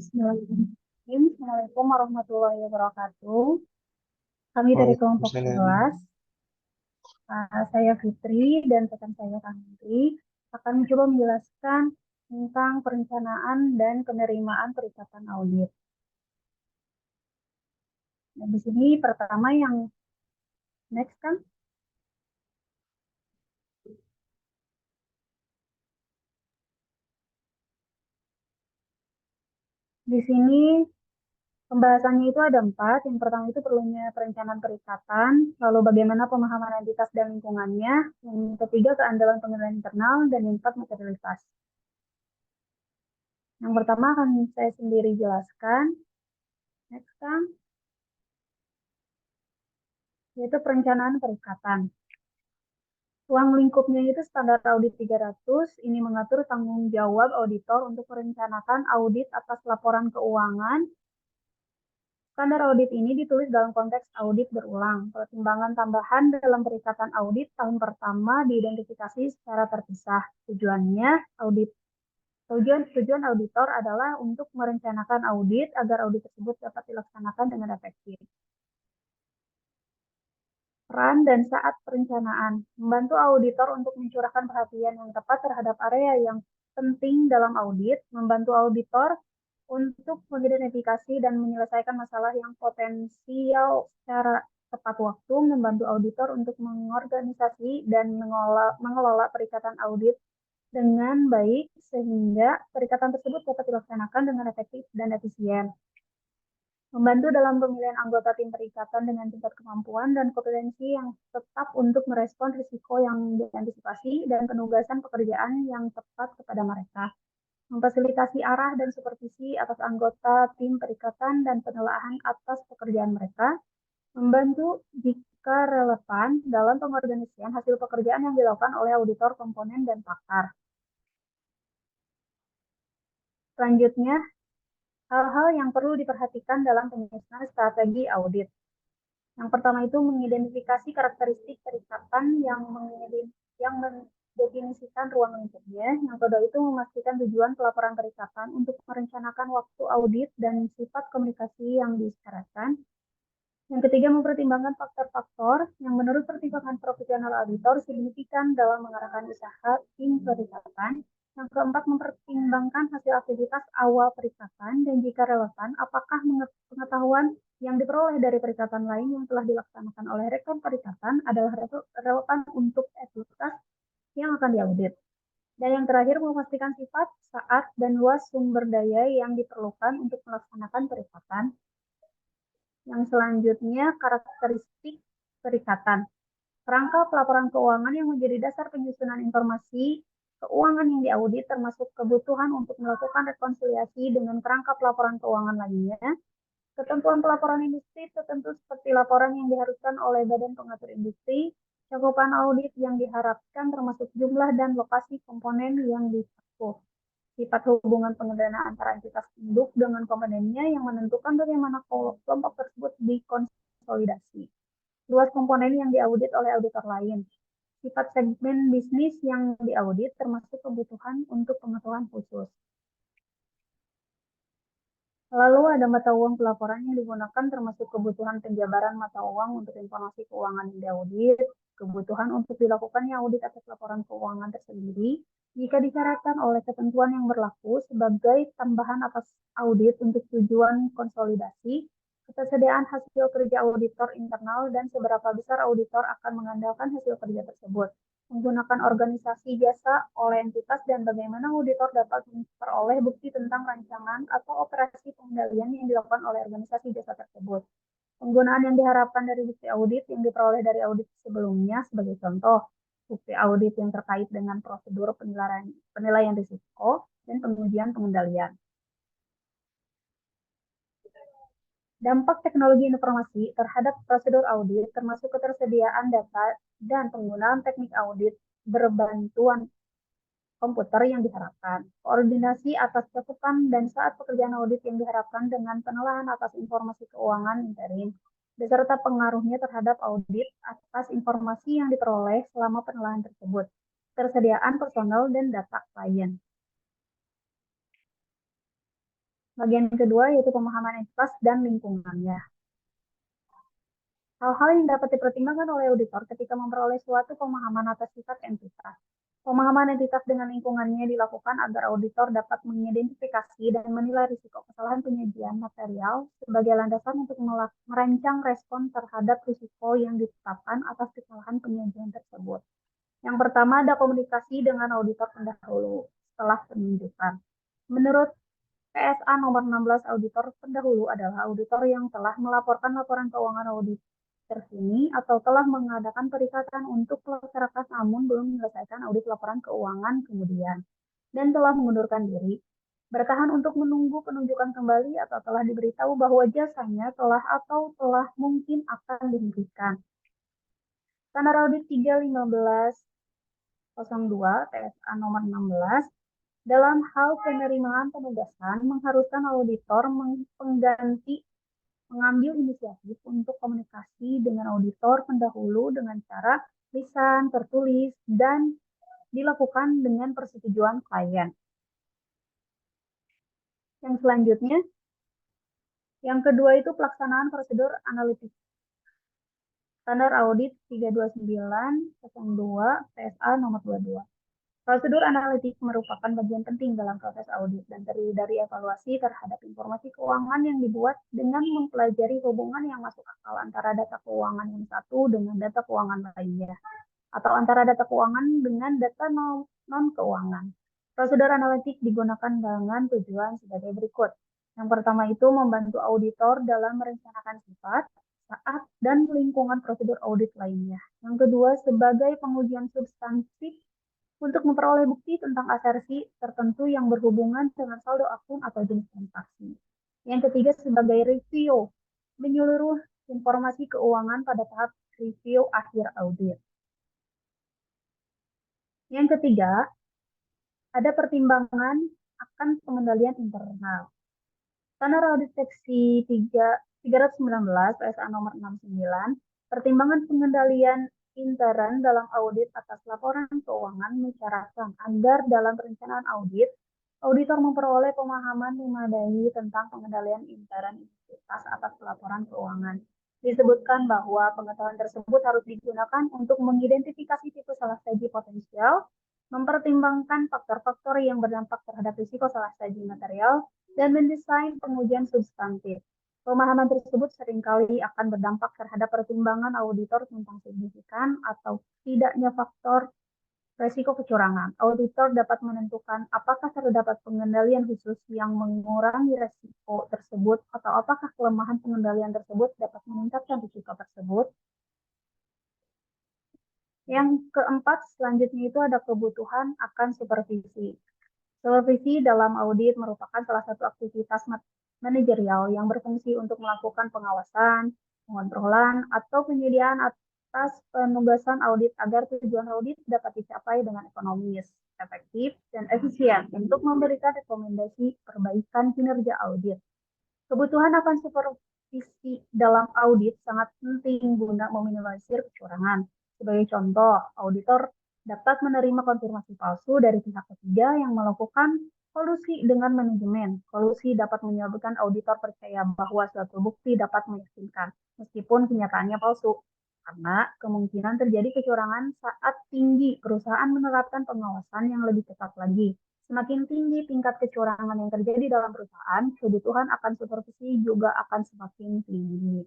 Bismillahirrahmanirrahim. Assalamualaikum warahmatullahi wabarakatuh. Kami dari kelompok Waalaikumsalam. 11, saya Fitri dan rekan saya Kang Hendri akan mencoba menjelaskan tentang perencanaan dan penerimaan perikatan audit. Nah, di sini pertama yang next kan, di sini pembahasannya itu ada 4. Yang pertama itu perlunya perencanaan perikatan, lalu bagaimana pemahaman entitas dan lingkungannya, yang ketiga keandalan penilaian internal, dan yang keempat materialitas. Yang pertama akan saya sendiri jelaskan, next kan, yaitu perencanaan perikatan. Ruang lingkupnya itu standar audit 300, ini mengatur tanggung jawab auditor untuk merencanakan audit atas laporan keuangan. Standar audit ini ditulis dalam konteks audit berulang. Pertimbangan tambahan dalam perikatan audit tahun pertama diidentifikasi secara terpisah. Tujuan auditor adalah untuk merencanakan audit agar audit tersebut dapat dilaksanakan dengan efektif. Peran dan saat perencanaan, membantu auditor untuk mencurahkan perhatian yang tepat terhadap area yang penting dalam audit, membantu auditor untuk mengidentifikasi dan menyelesaikan masalah yang potensial secara tepat waktu, membantu auditor untuk mengorganisasi dan mengelola perikatan audit dengan baik sehingga perikatan tersebut dapat dilaksanakan dengan efektif dan efisien. Membantu dalam pemilihan anggota tim perikatan dengan tingkat kemampuan dan kompetensi yang tetap untuk merespon risiko yang diantisipasi dan penugasan pekerjaan yang tepat kepada mereka. Memfasilitasi arah dan supervisi atas anggota tim perikatan dan penelaahan atas pekerjaan mereka. Membantu jika relevan dalam pengorganisasian hasil pekerjaan yang dilakukan oleh auditor, komponen, dan pakar. Selanjutnya, hal-hal yang perlu diperhatikan dalam penyusunan strategi audit. Yang pertama itu mengidentifikasi karakteristik perikatan yang mendefinisikan ruang lingkupnya. Yang kedua itu memastikan tujuan pelaporan perikatan untuk merencanakan waktu audit dan sifat komunikasi yang disyaratkan. Yang ketiga mempertimbangkan faktor-faktor yang menurut pertimbangan profesional auditor signifikan dalam mengarahkan usaha tim perikatan. Yang keempat, mempertimbangkan hasil aktivitas awal perikatan dan jika relevan, apakah pengetahuan yang diperoleh dari perikatan lain yang telah dilaksanakan oleh rekan perikatan adalah relevan untuk entitas yang akan diaudit. Dan yang terakhir, memastikan sifat, saat, dan luas sumber daya yang diperlukan untuk melaksanakan perikatan. Yang selanjutnya, karakteristik perikatan. Kerangka pelaporan keuangan yang menjadi dasar penyusunan informasi keuangan yang diaudit termasuk kebutuhan untuk melakukan rekonsiliasi dengan kerangka pelaporan keuangan lainnya. Ketentuan pelaporan industri tertentu seperti laporan yang diharuskan oleh Badan Pengatur Industri, cakupan audit yang diharapkan termasuk jumlah dan lokasi komponen yang dicakup. Sifat hubungan pengendalian antara entitas induk dengan komponennya yang menentukan bagaimana kelompok tersebut dikonsolidasi. Luas komponen yang diaudit oleh auditor lain. Sifat segmen bisnis yang diaudit termasuk kebutuhan untuk pengetahuan khusus. Lalu ada mata uang pelaporan yang digunakan termasuk kebutuhan penjabaran mata uang untuk informasi keuangan yang diaudit, kebutuhan untuk dilakukannya audit atas laporan keuangan tersendiri, jika disyaratkan oleh ketentuan yang berlaku sebagai tambahan atas audit untuk tujuan konsolidasi, ketersediaan hasil kerja auditor internal dan seberapa besar auditor akan mengandalkan hasil kerja tersebut, menggunakan organisasi jasa oleh entitas dan bagaimana auditor dapat memperoleh bukti tentang rancangan atau operasi pengendalian yang dilakukan oleh organisasi jasa tersebut. Penggunaan yang diharapkan dari bukti audit yang diperoleh dari audit sebelumnya sebagai contoh, bukti audit yang terkait dengan prosedur penilaian risiko dan pengujian pengendalian. Dampak teknologi informasi terhadap prosedur audit termasuk ketersediaan data dan penggunaan teknik audit berbantuan komputer yang diharapkan, koordinasi atas cakupan dan saat pekerjaan audit yang diharapkan dengan penelahan atas informasi keuangan interim, beserta pengaruhnya terhadap audit atas informasi yang diperoleh selama penelahan tersebut, ketersediaan personel dan data klien. Bagian kedua yaitu pemahaman entitas dan lingkungannya. Hal-hal yang dapat dipertimbangkan oleh auditor ketika memperoleh suatu pemahaman atas sifat entitas. Pemahaman entitas dengan lingkungannya dilakukan agar auditor dapat mengidentifikasi dan menilai risiko kesalahan penyajian material sebagai landasan untuk merancang respon terhadap risiko yang ditetapkan atas kesalahan penyajian tersebut. Yang pertama ada komunikasi dengan auditor pendahulu setelah penunjukan. Menurut PSA nomor 16, auditor pendahulu adalah auditor yang telah melaporkan laporan keuangan audit terkini atau telah mengadakan perikatan untuk masyarakat namun belum menyelesaikan audit laporan keuangan kemudian dan telah mengundurkan diri, bertahan untuk menunggu penunjukan kembali atau telah diberitahu bahwa jasanya telah atau telah mungkin akan dihentikan. Standar audit 31502 TSA nomor 16 dalam hal penerimaan penugasan mengharuskan auditor pengganti mengambil inisiatif untuk komunikasi dengan auditor pendahulu dengan cara lisan, tertulis, dan dilakukan dengan persetujuan klien. Yang selanjutnya, yang kedua itu pelaksanaan prosedur analitik. Standar audit 32902 PSA nomor 22. Prosedur analitik merupakan bagian penting dalam proses audit dan terdiri dari evaluasi terhadap informasi keuangan yang dibuat dengan mempelajari hubungan yang masuk akal antara data keuangan yang satu dengan data keuangan lainnya, atau antara data keuangan dengan data non-keuangan. Prosedur analitik digunakan dengan tujuan sebagai berikut. Yang pertama itu membantu auditor dalam merencanakan sifat, saat, dan lingkungan prosedur audit lainnya. Yang kedua, sebagai pengujian substantif untuk memperoleh bukti tentang asersi tertentu yang berhubungan dengan saldo akun atau jenis transaksi. Yang ketiga, sebagai review menyeluruh informasi keuangan pada tahap review akhir audit. Yang ketiga, ada pertimbangan akan pengendalian internal. Standar audit seksi 319 PSA nomor 69, pertimbangan pengendalian intern dalam audit atas laporan keuangan mensyaratkan agar dalam perencanaan audit, auditor memperoleh pemahaman memadai tentang pengendalian intern entitas atas laporan keuangan. Disebutkan bahwa pengetahuan tersebut harus digunakan untuk mengidentifikasi tipe salah saji potensial, mempertimbangkan faktor-faktor yang berdampak terhadap risiko salah saji material, dan mendesain pengujian substantif. Pemahaman tersebut seringkali akan berdampak terhadap pertimbangan auditor tentang signifikan atau tidaknya faktor risiko kecurangan. Auditor dapat menentukan apakah terdapat pengendalian khusus yang mengurangi risiko tersebut atau apakah kelemahan pengendalian tersebut dapat meningkatkan risiko tersebut. Yang keempat, selanjutnya itu ada kebutuhan akan supervisi. Supervisi dalam audit merupakan salah satu aktivitas manajerial yang berfungsi untuk melakukan pengawasan, pengontrolan, atau penyediaan atas penugasan audit agar tujuan audit dapat dicapai dengan ekonomis, efektif, dan efisien untuk memberikan rekomendasi perbaikan kinerja audit. Kebutuhan akan supervisi dalam audit sangat penting guna meminimalisir kecurangan. Sebagai contoh, auditor dapat menerima konfirmasi palsu dari pihak ketiga yang melakukan kolusi dengan manajemen. Kolusi dapat menyebabkan auditor percaya bahwa suatu bukti dapat meyakinkan, meskipun kenyataannya palsu. Karena kemungkinan terjadi kecurangan saat tinggi, perusahaan menerapkan pengawasan yang lebih ketat lagi. Semakin tinggi tingkat kecurangan yang terjadi dalam perusahaan, kebutuhan akan supervisi juga akan semakin tinggi.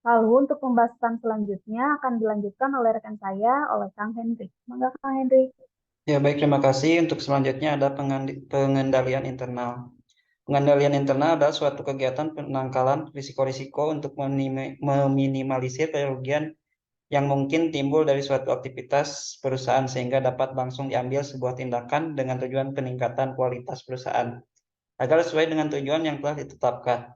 Lalu untuk pembahasan selanjutnya akan dilanjutkan oleh rekan saya, oleh Kang Hendrik. Mangga Kang Hendrik. Ya, baik, terima kasih. Untuk selanjutnya ada pengendalian internal. Pengendalian internal adalah suatu kegiatan penangkalan risiko-risiko untuk meminimalisir kerugian yang mungkin timbul dari suatu aktivitas perusahaan sehingga dapat langsung diambil sebuah tindakan dengan tujuan peningkatan kualitas perusahaan agar sesuai dengan tujuan yang telah ditetapkan.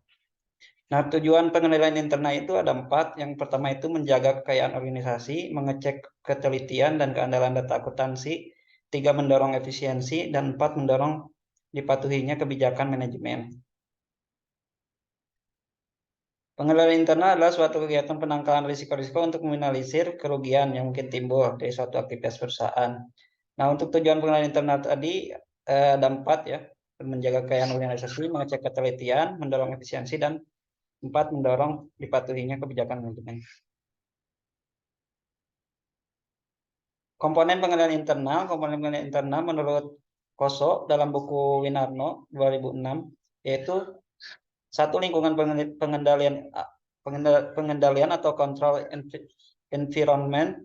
Nah, tujuan pengendalian internal itu ada 4. Yang pertama itu menjaga kekayaan organisasi, mengecek ketelitian dan keandalan data akuntansi. 3. Mendorong efisiensi. Dan 4. Mendorong dipatuhinya kebijakan manajemen. Pengendalian internal adalah suatu kegiatan penangkalan risiko-risiko untuk meminimalisir kerugian yang mungkin timbul dari suatu aktivitas perusahaan. Nah, untuk tujuan pengendalian internal tadi ada 4 ya. menjaga kekayaan organisasi, mengecek ketelitian, mendorong efisiensi, dan 4, mendorong dipatuhinya kebijakan manajemen. Komponen pengendalian internal menurut Koso dalam buku Winarno 2006 yaitu satu, lingkungan pengendalian atau control environment.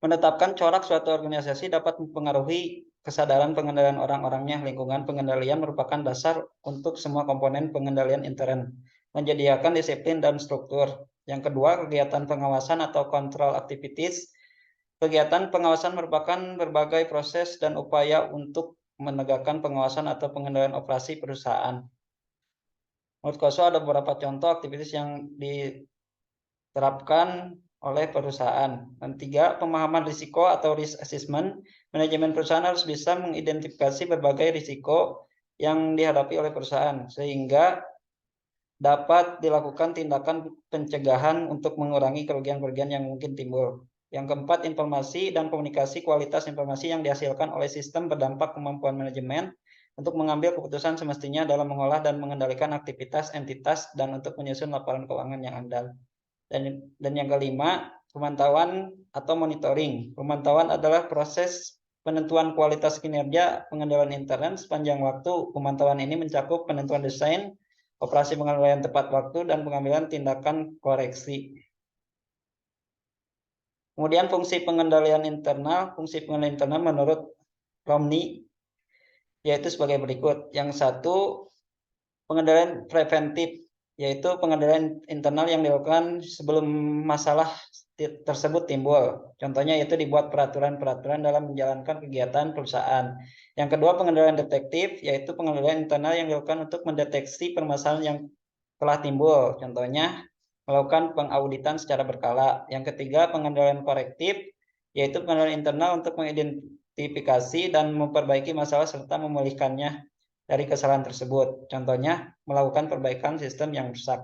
Menetapkan corak suatu organisasi dapat mempengaruhi kesadaran pengendalian orang-orangnya. Lingkungan pengendalian merupakan dasar untuk semua komponen pengendalian intern, menyediakan disiplin dan struktur. Yang kedua, kegiatan pengawasan atau control activities. Kegiatan pengawasan merupakan berbagai proses dan upaya untuk menegakkan pengawasan atau pengendalian operasi perusahaan. Menurut Koso ada beberapa contoh aktivitas yang diterapkan oleh perusahaan. Dan 3, pemahaman risiko atau risk assessment. Manajemen perusahaan harus bisa mengidentifikasi berbagai risiko yang dihadapi oleh perusahaan sehingga dapat dilakukan tindakan pencegahan untuk mengurangi kerugian-kerugian yang mungkin timbul. Yang keempat, informasi dan komunikasi. Kualitas informasi yang dihasilkan oleh sistem berdampak kemampuan manajemen untuk mengambil keputusan semestinya dalam mengolah dan mengendalikan aktivitas entitas dan untuk menyusun laporan keuangan yang andal. Dan yang kelima, pemantauan atau monitoring. Pemantauan adalah proses penentuan kualitas kinerja pengendalian intern sepanjang waktu. Pemantauan ini mencakup penentuan desain, operasi pengendalian tepat waktu, dan pengambilan tindakan koreksi. Kemudian fungsi pengendalian internal. Fungsi pengendalian internal menurut Romney yaitu sebagai berikut. Yang satu, pengendalian preventif, yaitu pengendalian internal yang dilakukan sebelum masalah tersebut timbul. Contohnya yaitu dibuat peraturan-peraturan dalam menjalankan kegiatan perusahaan. Yang kedua, pengendalian detektif, yaitu pengendalian internal yang dilakukan untuk mendeteksi permasalahan yang telah timbul. Contohnya melakukan pengauditan secara berkala. Yang ketiga, pengendalian korektif, yaitu pengendalian internal untuk mengidentifikasi dan memperbaiki masalah serta memulihkannya dari kesalahan tersebut. Contohnya, melakukan perbaikan sistem yang rusak.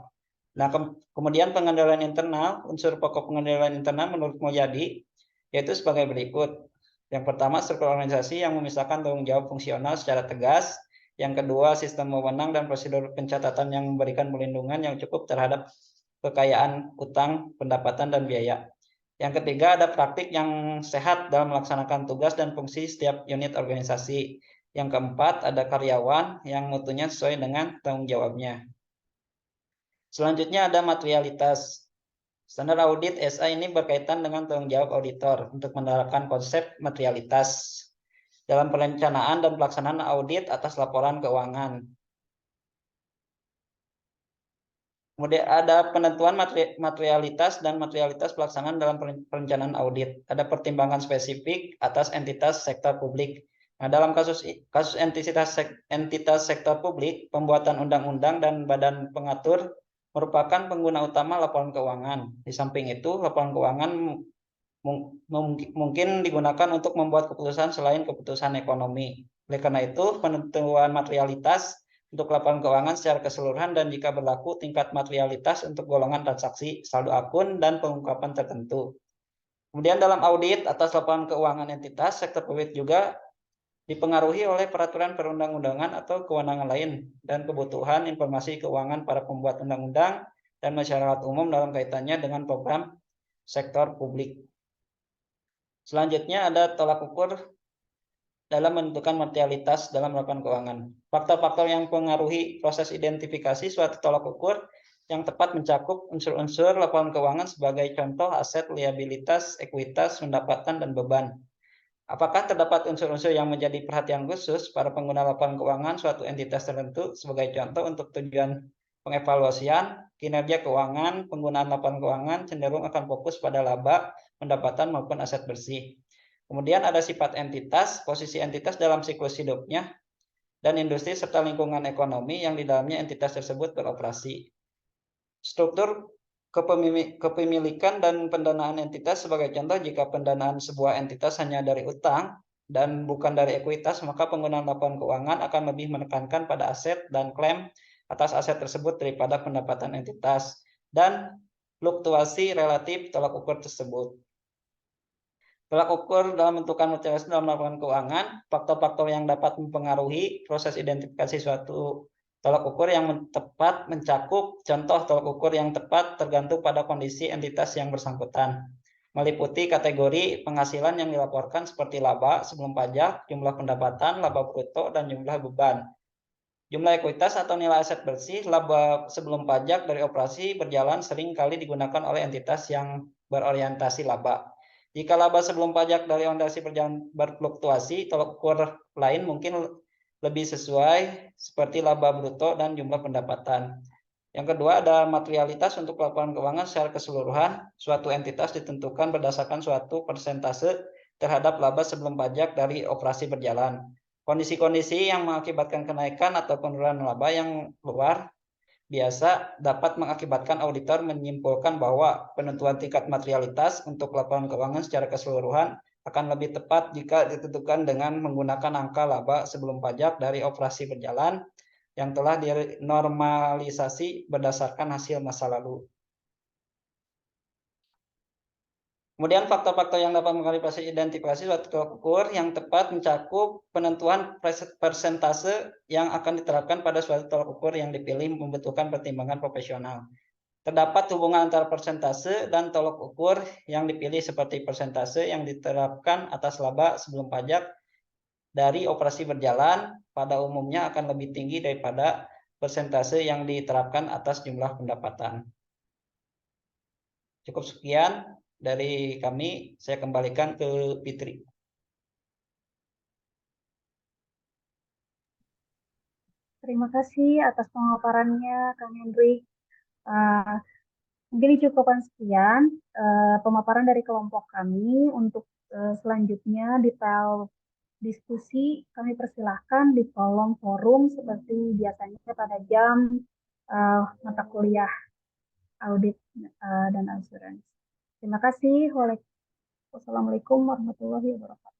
Nah, kemudian pengendalian internal, unsur pokok pengendalian internal menurut Mulyadi, yaitu sebagai berikut. Yang pertama, struktur organisasi yang memisahkan tanggung jawab fungsional secara tegas. Yang kedua, sistem wewenang dan prosedur pencatatan yang memberikan perlindungan yang cukup terhadap kekayaan, utang, pendapatan, dan biaya. Yang ketiga, ada praktik yang sehat dalam melaksanakan tugas dan fungsi setiap unit organisasi. Yang keempat, ada karyawan yang mutunya sesuai dengan tanggung jawabnya. Selanjutnya ada materialitas. Standar audit SA ini berkaitan dengan tanggung jawab auditor untuk menerapkan konsep materialitas dalam perencanaan dan pelaksanaan audit atas laporan keuangan. Kemudian ada penentuan materialitas dan materialitas pelaksanaan dalam perencanaan audit. Ada pertimbangan spesifik atas entitas sektor publik. Nah, dalam kasus entitas sektor publik, pembuatan undang-undang dan badan pengatur merupakan pengguna utama laporan keuangan. Di samping itu, laporan keuangan mungkin digunakan untuk membuat keputusan selain keputusan ekonomi. Oleh karena itu, penentuan materialitas untuk laporan keuangan secara keseluruhan dan jika berlaku tingkat materialitas untuk golongan transaksi, saldo akun, dan pengungkapan tertentu. Kemudian dalam audit atas laporan keuangan entitas, sektor publik juga dipengaruhi oleh peraturan perundang-undangan atau kewenangan lain dan kebutuhan informasi keuangan para pembuat undang-undang dan masyarakat umum dalam kaitannya dengan program sektor publik. Selanjutnya ada tolak ukur dalam menentukan materialitas dalam laporan keuangan. Faktor-faktor yang mempengaruhi proses identifikasi suatu tolak ukur yang tepat mencakup unsur-unsur laporan keuangan sebagai contoh aset, liabilitas, ekuitas, pendapatan, dan beban. Apakah terdapat unsur-unsur yang menjadi perhatian khusus para pengguna laporan keuangan suatu entitas tertentu sebagai contoh untuk tujuan pengevaluasian kinerja keuangan? Penggunaan laporan keuangan cenderung akan fokus pada laba, pendapatan, maupun aset bersih. Kemudian ada sifat entitas, posisi entitas dalam siklus hidupnya, dan industri serta lingkungan ekonomi yang di dalamnya entitas tersebut beroperasi. Struktur kepemilikan dan pendanaan entitas sebagai contoh, jika pendanaan sebuah entitas hanya dari utang dan bukan dari ekuitas, maka penggunaan laporan keuangan akan lebih menekankan pada aset dan klaim atas aset tersebut daripada pendapatan entitas dan fluktuasi relatif tolak ukur tersebut. Tolak ukur dalam menentukan motivasi dalam melakukan keuangan, faktor-faktor yang dapat mempengaruhi proses identifikasi suatu tolak ukur yang tepat mencakup contoh tolak ukur yang tepat tergantung pada kondisi entitas yang bersangkutan. Meliputi kategori penghasilan yang dilaporkan seperti laba sebelum pajak, jumlah pendapatan, laba bruto, dan jumlah beban. Jumlah ekuitas atau nilai aset bersih laba sebelum pajak dari operasi berjalan sering kali digunakan oleh entitas yang berorientasi laba. Jika laba sebelum pajak dari orientasi berjalan berfluktuasi, tolak ukur lain mungkin lebih sesuai seperti laba bruto dan jumlah pendapatan. Yang kedua ada materialitas untuk laporan keuangan secara keseluruhan. Suatu entitas ditentukan berdasarkan suatu persentase terhadap laba sebelum pajak dari operasi berjalan. Kondisi-kondisi yang mengakibatkan kenaikan atau penurunan laba yang luar biasa dapat mengakibatkan auditor menyimpulkan bahwa penentuan tingkat materialitas untuk laporan keuangan secara keseluruhan akan lebih tepat jika ditentukan dengan menggunakan angka laba sebelum pajak dari operasi berjalan yang telah dinormalisasi berdasarkan hasil masa lalu. Kemudian faktor-faktor yang dapat mengalokasi identifikasi suatu tolak ukur yang tepat mencakup penentuan persentase yang akan diterapkan pada suatu tolak ukur yang dipilih membutuhkan pertimbangan profesional. Terdapat hubungan antara persentase dan tolak ukur yang dipilih seperti persentase yang diterapkan atas laba sebelum pajak dari operasi berjalan pada umumnya akan lebih tinggi daripada persentase yang diterapkan atas jumlah pendapatan. Cukup sekian dari kami, saya kembalikan ke Fitri. Terima kasih atas pemaparannya, Kang Hendrik. Uh, Mungkin cukupan sekian pemaparan dari kelompok kami. Untuk selanjutnya detail diskusi kami persilahkan di kolom forum seperti biasanya pada jam mata kuliah audit dan asuransi. Terima kasih. Wassalamualaikum warahmatullahi wabarakatuh.